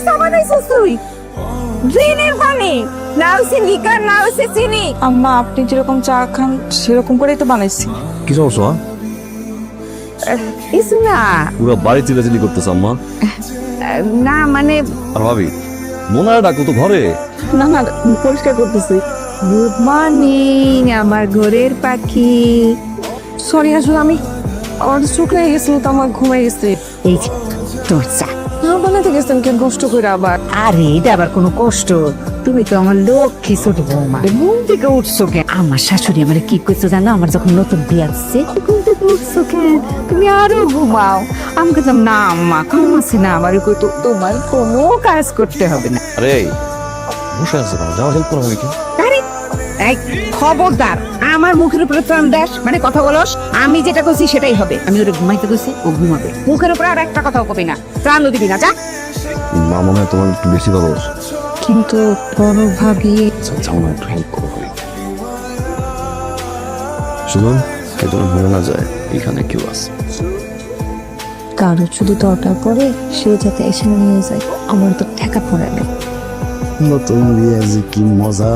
চা বানাইছিস তুই? ড্রেনের পানি, না হচ্ছে লিকার, না হচ্ছে চিনি। আম্মা আপনি যেরকম চা খান সেরকম করেই তো বানাইছি। কি সমস্যা? কিছু না। পুরো বাড়ি চিল্লাচিল্লি করতেছ আম্মা। না মানে আর ভাবি মনে হয় ডাকো তো ঘরে। না না, পরিষ্কার করতেছি। গুড মর্নিং আমার ঘরের পাখি। সরি, আসলে আমি আমার চোখ লেগে গেছিল তো আমার ঘুমাই গেছে। এই যে তোর চা। না বানাতে গেছেন কেন কষ্ট করে আবার? আরে এটা আবার কোনো কষ্ট? তুমি তো আমার লক্ষ্মী ছোট বৌমা, ঘুম থেকে উঠছো কেন? আমার শাশুড়ি আমার কি করছো জানো? আমার যখন নতুন বিয়ে আসছে, ঘুম থেকে উঠছো কেন? তুমি আরো ঘুমাও। আমি বললাম না আম্মা, ঘুম আছে না আমার, তো তোমার কোনো কাজ করতে হবে না। আরে বসে আছে না, যাও হেল্প করো আমাকে। আরে এই খবরদার, আমার মুখের উপরে প্রাণ দাস মানে কথা বলস। আমি যেটা করছি সেটাই হবে। আমি ওরে ঘুমাইতে কইছি, ও ঘুমাবে। মুখের উপরে আর একটা কথাও কবি না, প্রাণও দিবি না। যা। মা মনে হয় তোমার একটু বেশি ভালো। কিন্তু বড় ভাবি যাও না, একটু হেল্প করো ভাই। শুনুন, একজন মনে না যায় এখানে কেউ আছে। কারো যদি দরকার পড়ে সে যাতে এসে নিয়ে যায়, আমার তো ঠেকা পড়ে না। নতুন বিয়ে যে কি মজা,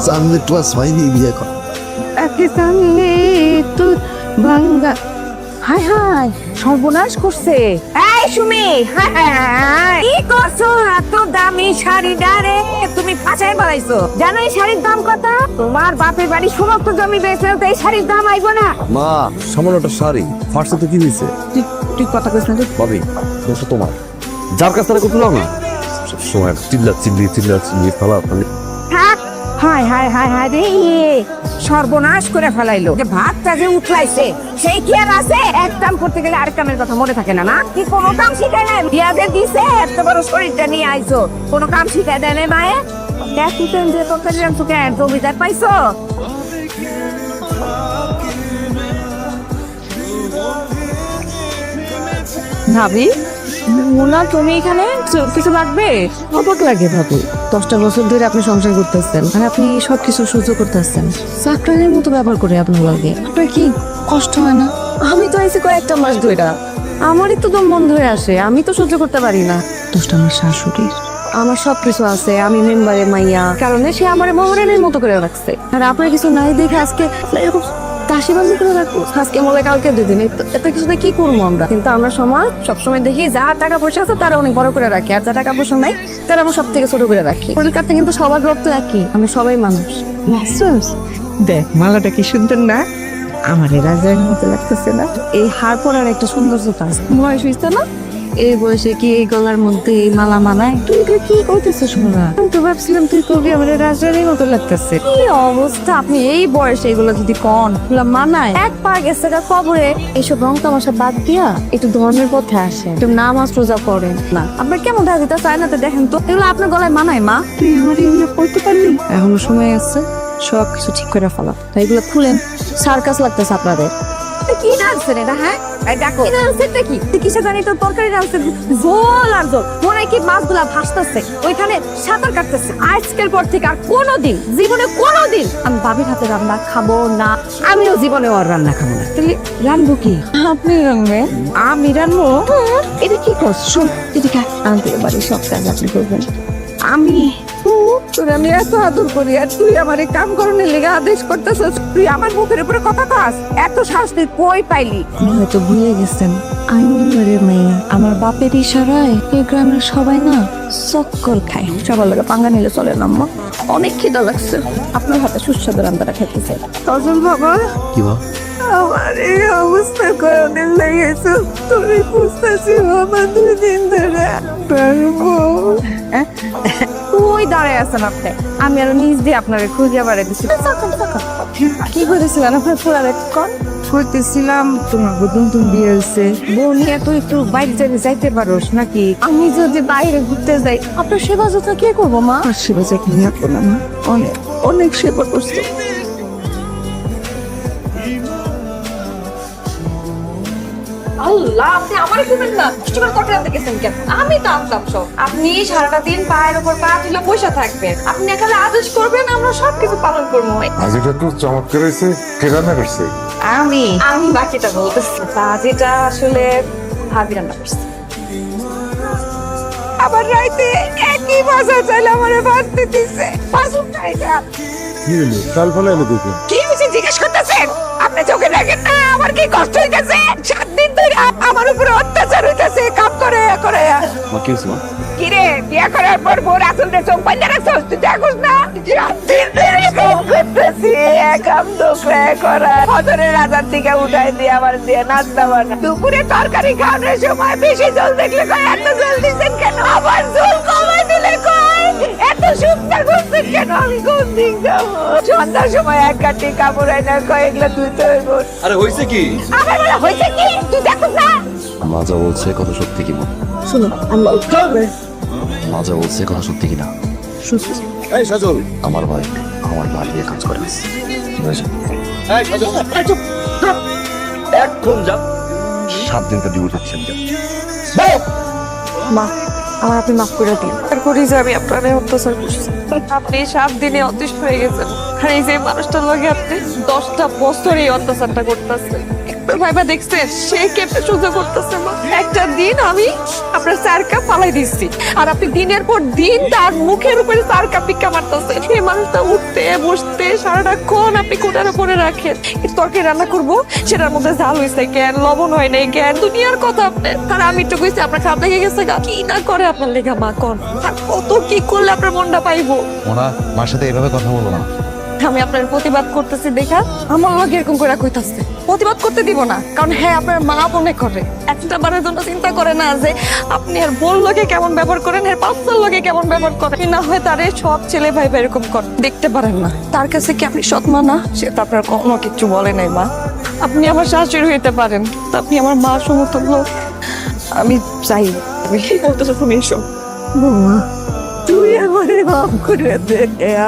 জানলে ক্লাস হয়নি বিয়ে কর। একে জানলে তো বাঙ্গা। হায় হায়, সর্বনাশ করছে। এই সুমি, কি করছো? এত দামি শাড়ি ডারে তুমি ফাঁসাই বানাইছো। জানো এই শাড়ির দাম কত? তোমার বাপের বাড়ি সমস্ত জমি বেচলেও তো এই শাড়ির দাম আইবো না। মা সামান্য একটা শাড়ি ফার্স্টে তো কি দিয়েছে? তুই কথা কইছ না? ভাবি দোষ তোমার, যার কাছ থেকে করতে দাও না। সবসময় চিল্লা চিল্লি ফালা ফালি। থাক। হায় হায় হায় হায় রে, সর্বনাশ করে ফেলাইলো। যে ভাতটা যে উঠলাইছে সেই কি আর আছে? এক কাম করতে গেলে আরেক কামের কথা মনে থাকে না। না কি কোনো কাম শিখায় নাই? বিয়াদের দিছে, এত বড় শরীরটা নিয়ে আইছো, কোনো কাম শিখায় দেয় নাই মায়ে? দেখুন যে তরকারি রান্না কেন জমিদার পাইছো? ভাবি মোনা, তুমি এখানে কিছু লাগবে? অবাক লাগে ভাবি, 10টা বছর ধরে আপনি সংসার করতেছেন আর আপনি সবকিছু সহ্য করতেছেন। চাকরানির মতো ব্যবহার করে আপনার লাগে, আপনার কি কষ্ট হয় না? আমি তো আইসি কয়েকটা মাস ধরে, আমারই তো দম বন্ধ হয়ে আসে, আমি তো সহ্য করতে পারি না। দোষটা আমার শাশুড়ির। আমার সবকিছু আছে, আমি মেম্বারে মাইয়া কারণে সে আমার মহারানের মতো করে রাখছে। আর আপনার কিছু নাই দেখে আজকে এরকম কাশিবাজি করে রাখবো। আজকে মনে কালকে 2 দিন, এত কিছুতে কি করবো আমরা? কিন্তু আমরা সমাজ সবসময় দেখি যা টাকা পয়সা আছে তারা অনেক বড় করে রাখি, আর যা টাকা পয়সা নাই তারা আমরা সব থেকে ছোট করে রাখি। ওদের কাছে কিন্তু সবার রক্ত একই, আমি সবাই মানুষ। দেখ মালাটা কি সুন্দর না? আমার রাজার মতো লাগতেছে না? এই হার পরার একটা সৌন্দর্যতা আছে। বয়স হইছে না? এই বয়সে কি এই গলার মধ্যে এই মালা মানায়? তুই কি করতেছিস মোনা? আমি তো ভাবছিলাম তুই করবি, আমার রাজারই মতো লাগতেছে। কি অবস্থা, আপনি এই বয়সে এগুলো যদি কন এগুলো মানায়? এক পা গেছে গা কবরে। এইসব রং তামাশা বাদ দিয়া একটু ধর্মের পথে আসে, একটু নামাজ রোজা করেন না। আপনার কেমন ঢাকিতে চায় না তো দেখেন তো, এগুলো আপনার গলায় মানায়? মা তুই আমার এগুলো করতে পারলি? এখনো সময় আছে, সব কিছু ঠিক করে ফেলা। তাই এগুলো খুলেন, সার্কাস লাগতেছে আপনাদের। কি রাঁধছেন এটা? হ্যাঁ দেখো রাঁধছেনটা কি? কিসে জানি তো তরকারি রাঁধছেন, ঝোল আর ঝোল। মনে হয় কি মাছগুলা ভাসতেছে, ওইখানে সাঁতার কাটতেছে। আজকের পর থেকে আর কোনোদিন জীবনে কোনোদিন আমি ভাবির হাতে রান্না খাবো না। আমিও জীবনে আর রান্না খাবো না। তাহলে রান্নবো কি? আপনি রাখবেন? আমি রান্নবো? এটা কি করছো? এদিকে আয়। আমাদের বাড়ির সব কাজ আপনি করবেন। আমি তোর আমি এত আদর করি আর তুই আমার এই কাম করানোর লেগে আদেশ করতেছিস? তুই আমার মুখের উপরে কথা কাস? এত সাহস তুই কই পাইলি? আপনি হয়তো ভুলে গেছেন, আমি মেম্বারের মেয়ে। আমার বাপের ইশারায় এই গ্রামের সবাই না চক্কর খায়। সবার লাগে পাঙ্গা নিলে চলে না। আম্মা অনেক খিদা লাগছে, আপনার হাতে সুস্বাদু রান্নাটা খেতে চাই। তজন বাবা, কি মা? আমার এই অবস্থা কোনদিন লেগেছে? তুমি বুঝতেছি আমার 2 দিন ধরে পারবো। তুই দাঁড়ায় আছেন আপনি, আমি আরো নিজ দিয়ে আপনাকে খুঁজে বাড়ে দিচ্ছি। কি করেছিলেন আপনার পুরার কন? করতেছিলাম তোমার নতুন বিয়ে হয়েছে, বউ নিয়ে তো একটু বাইরে যাইতে পারোস নাকি? আমি যদি বাইরে ঘুরতে যাই আপনার সেবা যত্ন কে করবো? মা আর সেবা যত্ন নিয়ে না, অনেক অনেক সেবা করছো। আল্লাহ, আপনি আমারে খুবেন না, কষ্ট করে তরকারি আনতে গেছেন কেন? আমি তো আনতাম সব। আপনি সারাটা দিন পায়ের উপর পা তুলে বসে থাকবেন, আপনি এখানে আদেশ করবেন, আমরা সবকিছু পালন করবো। আজ এটা তো চমৎকার হয়েছে। কে রান্না করছে? আমি আমি বাকিটা বলতেছি, যেটা আসলে ভাবি রান্না করছে। আবার রাইতে একই ভাষা চাইলে আমারে বাঁচতে দিছে বাসুন টাকা কি হলো কাল ফলে এনে দিতে কি হয়েছে জিজ্ঞেস করতেছেন আপনি চোখে দেখেন না আমার কি কষ্ট হইতেছে 7 দিন ধরে আমার উপরে অত্যাচার হইতেছে কাম করে করে মা কি হয়েছে মা? কিরে বিয়া করার পর বউ রাসুলরে চোখ পাইলে রাখছস তুই দেখোস না 7 দিন ধরে কাম করতেছি একাম দুপুরে করা হজরের আজান থেকে উঠাই দিয়ে আমার দিয়ে নাস্তা বানা দুপুরে তরকারি খাওয়ানোর সময় বেশি জল দেখলে কয় এত জল দিচ্ছেন কেন আবার জল কমাই দিলে কয় এত শুকনা করছেন কেন আমি কোন দিক যাবো সন্ধ্যার সময় এক কাটি কাপড় আইনা কয় এগুলো ধুইতে হইব আরে হয়েছে কি? আমার বলে হয়েছে কি তুই দেখোস না মা যা বলছে কথা সত্যি কি মা? শোনো আল্লাহ মা যা বলছে কথা সত্যি কি না? সুস্থ এই সাজল আমার ভাই আমার ভাই দিয়ে কাজ করে আছে। এখন যা 7 দিন তো ডিউটি হচ্ছেন মা আমার আপনি মাফ করে দিন আর করি যে আমি আপনার অত্যাচার করছি আপনি 7 দিনে অতিষ্ঠ হয়ে গেছেন আর এই যে মানুষটার লগে আপনি 10টা বছর এই অত্যাচারটা করতেছেন একবার ভাইবা দেখছেন সে কেমনে সহ্য করতেছে মা একটা দিন আমি আপনার 4 কাপ ফালাই দিচ্ছি আর আপনি দিনের পর দিন তার মুখের উপরে 4 কাপ ভিক্ষা মারতেছেন সেই মানুষটা উঠতে বসতে সারাক্ষণ আপনি কোটার উপরে রাখেন তরকারি রান্না করবো সেটার মধ্যে ঝাল হয়েছে কেন লবণ হয় নাই কেন দুনিয়ার কথা আপনি আর আমি একটু কইছি আপনার খারাপ লেগে গেছে গা কি না করে আপনার লেখা মা কোন আর কত কি করলে আপনার মনটা পাইবো মোনা মার সাথে এভাবে কথা বলো না। আমি আপনার প্রতিবাদ করতেছি দেখা আমার লগে এরকম করে কইতাছে প্রতিবাদ করতে দিব না কারণ হ্যাঁ আপনার মা মনে করে একটা বারের জন্য চিন্তা করে না যে আপনি আর বোন লগে কেমন ব্যবহার করেন আর বাচ্চার লগে কেমন ব্যবহার করেন না হয় তারে সব ছেলে ভাই এরকম করে দেখতে পারেন না তার কাছে কি আপনি সৎ মা না সে তো আপনার কোনো কিছু বলে নাই মা আপনি আমার শাশুড়ি হইতে পারেন তা আপনি আমার মা সমর্থন লোক আমি চাই আমি বলতেছো তুমি এসো বৌমা তুই আমারে মাফ করে দে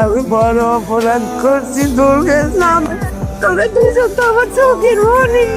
আমি বড় অপরাধ করছি তোর কাছে তোরা দুজন তো আমার চোখের মনি